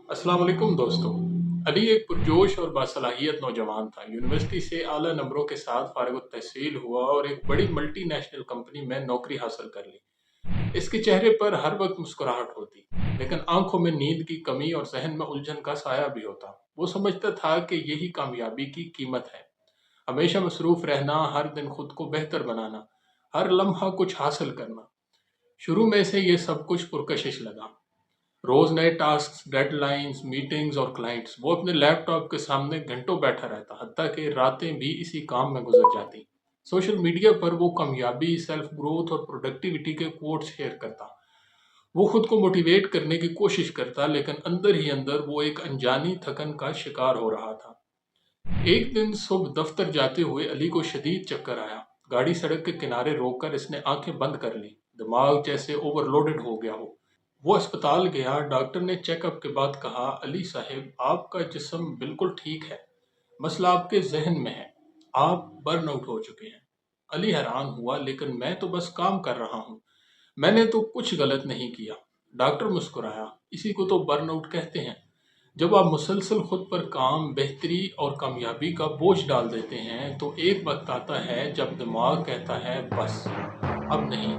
अस्सलाम वालेकुम दोस्तों। अली एक पुरजोश और बासलाहियत नौजवान था। यूनिवर्सिटी से आला नंबरों के साथ फारिग तहसील हुआ और एक बड़ी मल्टीनेशनल कंपनी में नौकरी हासिल कर ली। इसके चेहरे पर हर वक्त मुस्कुराहट होती, लेकिन आंखों में नींद की कमी और जहन में उलझन का साया भी होता। वो समझता था कि यही कामयाबी की कीमत है। हमेशा मसरूफ रहना, हर दिन खुद को बेहतर बनाना, हर लम्हा कुछ हासिल करना। शुरू में से ये सब कुछ पुरकशिश लगा। रोज नए टास्क, डेडलाइंस, मीटिंग्स और क्लाइंट्स। वो अपने लैपटॉप के सामने घंटों बैठा रहता, हत्ता कि रातें भी इसी काम में गुजर जाती। सोशल मीडिया पर वो कामयाबी, सेल्फ ग्रोथ और प्रोडक्टिविटी के कोट शेयर करता। वो खुद को मोटिवेट करने की कोशिश करता, लेकिन अंदर ही अंदर वो एक अनजानी थकन का शिकार हो रहा था। एक दिन सुबह दफ्तर जाते हुए अली को शदीद चक्कर आया। गाड़ी सड़क के किनारे रोककर इसने आंखें बंद कर ली। दिमाग जैसे ओवरलोडेड हो गया हो। वो अस्पताल गया। डॉक्टर ने चेकअप के बाद कहा, अली साहब, आपका जिस्म बिल्कुल ठीक है, मसला आपके जहन में है। आप बर्न आउट हो चुके हैं। अली हैरान हुआ, लेकिन मैं तो बस काम कर रहा हूँ, मैंने तो कुछ गलत नहीं किया। डॉक्टर मुस्कुराया, इसी को तो बर्न आउट कहते हैं। जब आप मुसलसल खुद पर काम, बेहतरी और कामयाबी का बोझ डाल देते हैं, तो एक वक्त आता है जब दिमाग कहता है, बस अब नहीं।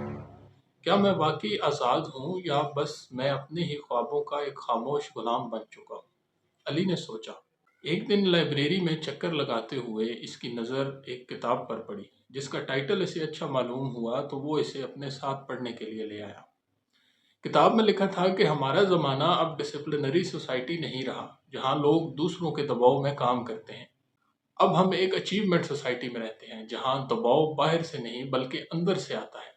क्या मैं वाकई आज़ाद हूँ, या बस मैं अपने ही ख्वाबों का एक खामोश गुलाम बन चुका हूँ? अली ने सोचा। एक दिन लाइब्रेरी में चक्कर लगाते हुए इसकी नज़र एक किताब पर पड़ी, जिसका टाइटल इसे अच्छा मालूम हुआ, तो वो इसे अपने साथ पढ़ने के लिए ले आया। किताब में लिखा था कि हमारा ज़माना अब डिसिप्लिनरी सोसाइटी नहीं रहा, जहाँ लोग दूसरों के दबाव में काम करते हैं। अब हम एक अचीवमेंट सोसाइटी में रहते हैं, जहाँ दबाव बाहर से नहीं बल्कि अंदर से आता है।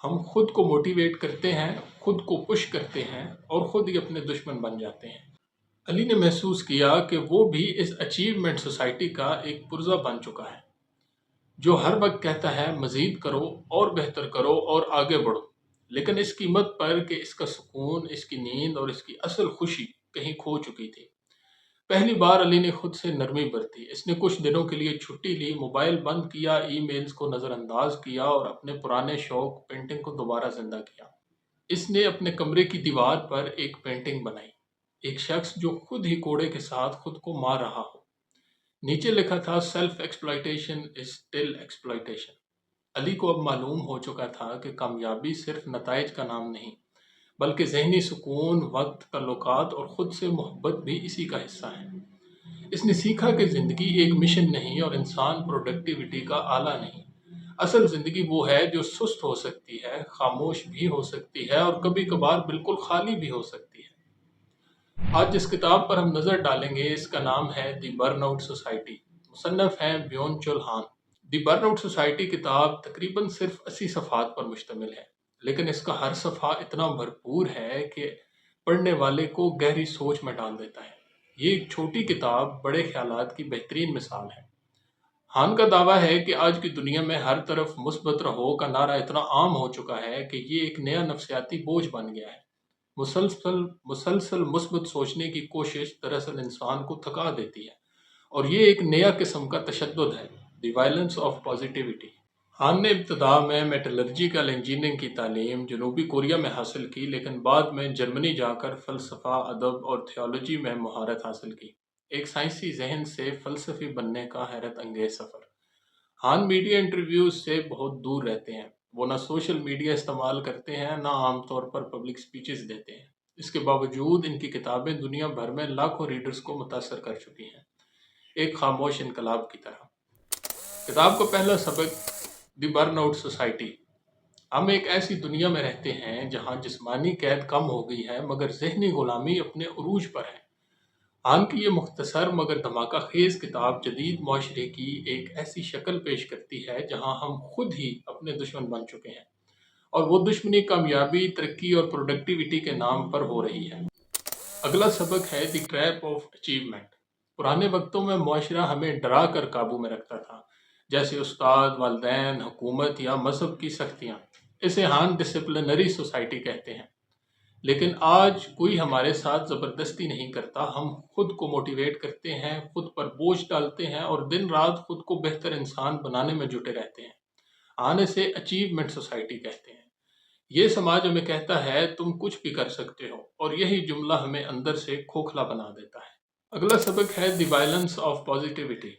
हम खुद को मोटिवेट करते हैं, खुद को पुश करते हैं और खुद ही अपने दुश्मन बन जाते हैं। अली ने महसूस किया कि वो भी इस अचीवमेंट सोसाइटी का एक पुर्जा बन चुका है, जो हर वक्त कहता है, मज़ीद करो और बेहतर करो और आगे बढ़ो, लेकिन इस कीमत पर कि इसका सुकून, इसकी नींद और इसकी असल खुशी कहीं खो चुकी थी। पहली बार अली ने खुद से नरमी बरती। इसने कुछ दिनों के लिए छुट्टी ली, मोबाइल बंद किया, ईमेल्स को नज़रअंदाज किया और अपने पुराने शौक, पेंटिंग को दोबारा जिंदा किया। इसने अपने कमरे की दीवार पर एक पेंटिंग बनाई, एक शख्स जो खुद ही कोड़े के साथ खुद को मार रहा हो। नीचे लिखा था, self exploitation is still exploitation. Ali को अब मालूम हो चुका था कि कामयाबी सिर्फ नताइज का नाम नहीं, बल्कि जहनी सुकून, वक्त, ताल्लुकात और खुद से मोहब्बत भी इसी का हिस्सा है। इसने सीखा कि ज़िंदगी एक मिशन नहीं और इंसान प्रोडक्टिविटी का आला नहीं। असल ज़िंदगी वो है जो सुस्त हो सकती है, खामोश भी हो सकती है और कभी कभार बिल्कुल खाली भी हो सकती है। आज जिस किताब पर हम नज़र डालेंगे, इसका नाम है दी बर्नआउट सोसाइटी। मुसन्नफ़ हैं ब्योन चुल हान। दी बर्नआउट सोसाइटी किताब तकरीबन सिर्फ 80 सफ़ात पर मुश्तमिल है, लेकिन इसका हर सफ़ा इतना भरपूर है कि पढ़ने वाले को गहरी सोच में डाल देता है। ये एक छोटी किताब बड़े ख्यालात की बेहतरीन मिसाल है। हान का दावा है कि आज की दुनिया में हर तरफ मुस्बत रहो का नारा इतना आम हो चुका है कि ये एक नया नफ्सियाती बोझ बन गया है। मुसलसल मुसलसल मुस्बत सोचने की कोशिश दरअसल इंसान को थका देती है, और ये एक नया किस्म का तशद्दुद है, the violence of positivity. Khan ने इब्तदा में मेटलर्जिकल इंजीनियरिंग की तालीम जनूबी कोरिया में हासिल की, लेकिन बाद में जर्मनी जाकर फ़लसफ़ा, अदब और थियोलॉजी में महारत हासिल की। एक साइंसी जहन से फ़लसफ़ी बनने का हैरत अंगेज़ सफ़र। हान मीडिया इंटरव्यूज़ से बहुत दूर रहते हैं। वो ना सोशल मीडिया इस्तेमाल करते हैं, ना आमतौर पर पब्लिक स्पीचेस देते हैं। इसके बावजूद इनकी किताबें दुनिया भर में लाखों रीडर्स को मुतासर कर चुकी हैं, एक खामोश इनकलाब की तरह। किताब का पहला सबक, द बर्नआउट सोसाइटी। हम एक ऐसी दुनिया में रहते हैं जहां जिस्मानी कैद कम हो गई है, मगर जहनी गुलामी अपने उरूज पर है। हान की ये मुख्तसर मगर धमाका खेज किताब जदीद माशरे की एक ऐसी शक्ल पेश करती है जहां हम खुद ही अपने दुश्मन बन चुके हैं, और वो दुश्मनी कामयाबी, तरक्की और प्रोडक्टिविटी के नाम पर हो रही है। अगला सबक है द ट्रैप ऑफ अचीवमेंट। पुराने वक्तों में मुआशरा हमें डरा कर काबू में रखता था, जैसे उस्ताद, वालदैन, हुकूमत या मजहब की सख्तियाँ। इसे हान डिसिप्लिनरी सोसाइटी कहते हैं। लेकिन आज कोई हमारे साथ ज़बरदस्ती नहीं करता। हम खुद को मोटिवेट करते हैं, खुद पर बोझ डालते हैं और दिन रात खुद को बेहतर इंसान बनाने में जुटे रहते हैं। आने से अचीवमेंट सोसाइटी कहते हैं। یہ سماج ہمیں کہتا ہے تم کچھ بھی کر سکتے ہو، اور یہی جملہ ہمیں اندر سے کھوکھلا بنا دیتا ہے۔ اگلا سبق ہے دی وائلنس آف پازیٹیوٹی۔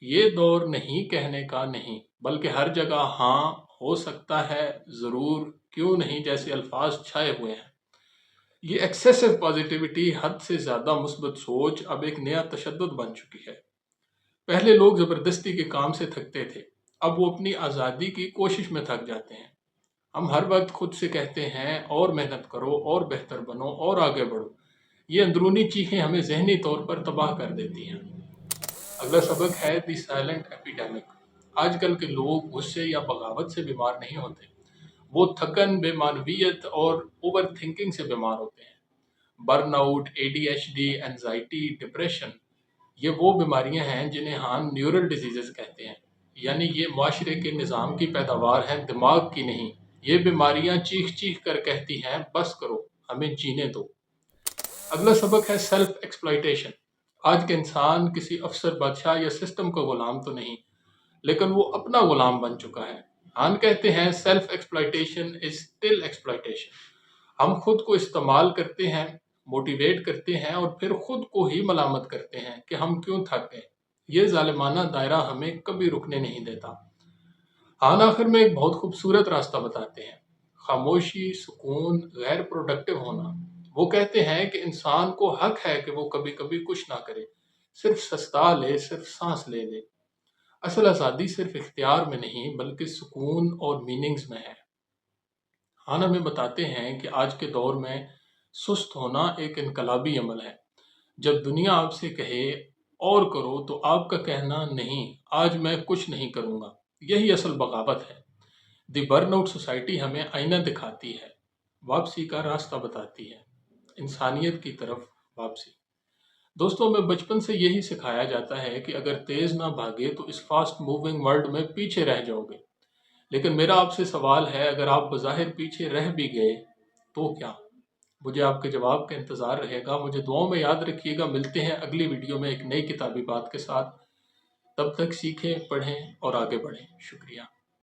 یہ دور نہیں کہنے کا نہیں، بلکہ ہر جگہ ہاں، ہو سکتا ہے، ضرور، کیوں نہیں جیسے الفاظ چھائے ہوئے ہیں۔ یہ ایکسیسو پازیٹیوٹی، حد سے زیادہ مثبت سوچ، اب ایک نیا تشدد بن چکی ہے۔ پہلے لوگ زبردستی کے کام سے تھکتے تھے، اب وہ اپنی آزادی کی کوشش میں تھک جاتے ہیں۔ ہم ہر وقت خود سے کہتے ہیں اور محنت کرو، اور بہتر بنو، اور آگے بڑھو۔ یہ اندرونی چیخیں ہمیں ذہنی طور پر تباہ کر دیتی ہیں۔ اگلا سبق ہے دی سائلنٹ ایپیڈیمک۔ آج کل کے لوگ غصے یا بغاوت سے بیمار نہیں ہوتے، وہ تھکن، بے معنویت اور اوور تھنکنگ سے بیمار ہوتے ہیں۔ Burnout, ADHD، anxiety, depression, یہ وہ بیماریاں ہیں جنہیں ہم نیورل ڈیزیزز کہتے ہیں، یعنی یہ معاشرے کے نظام کی پیداوار ہیں، دماغ کی نہیں۔ یہ بیماریاں چیخ چیخ کر کہتی ہیں بس کرو، ہمیں جینے دو۔ اگلا سبق ہے سیلف ایکسپلائٹیشن۔ آج کے انسان کسی افسر، بادشاہ یا سسٹم کا غلام تو نہیں، لیکن وہ اپنا غلام بن چکا ہے۔ ہم کہتے ہیں self exploitation is still exploitation. ہم خود کو استعمال کرتے ہیں، موٹیویٹ کرتے ہیں، اور پھر خود کو ہی ملامت کرتے ہیں کہ ہم کیوں تھک گئے۔ یہ ظالمانہ دائرہ ہمیں کبھی رکنے نہیں دیتا۔ آخر میں ایک بہت خوبصورت راستہ بتاتے ہیں: خاموشی، سکون، غیر پروڈکٹیو ہونا۔ وہ کہتے ہیں کہ انسان کو حق ہے کہ وہ کبھی کبھی کچھ نہ کرے، صرف سستا لے، صرف سانس لے لے۔ اصل آزادی صرف اختیار میں نہیں، بلکہ سکون اور میننگز میں ہے۔ ہمیں بتاتے ہیں کہ آج کے دور میں سست ہونا ایک انقلابی عمل ہے۔ جب دنیا آپ سے کہے اور کرو تو آپ کا کہنا نہیں، آج میں کچھ نہیں کروں گا، یہی اصل بغاوت ہے۔ دی برن آؤٹ سوسائٹی ہمیں آئینہ دکھاتی ہے، واپسی کا راستہ بتاتی ہے، انسانیت کی طرف واپسی۔ دوستوں، میں بچپن سے یہی سکھایا جاتا ہے کہ اگر تیز نہ بھاگے تو اس فاسٹ موونگ ورلڈ میں پیچھے رہ جاؤ گے۔ لیکن میرا آپ سے سوال ہے، اگر آپ بظاہر پیچھے رہ بھی گئے تو کیا؟ مجھے آپ کے جواب کا انتظار رہے گا۔ مجھے دعاؤں میں یاد رکھیے گا۔ ملتے ہیں اگلی ویڈیو میں ایک نئی کتابی بات کے ساتھ۔ تب تک سیکھیں، پڑھیں اور آگے بڑھیں۔ شکریہ۔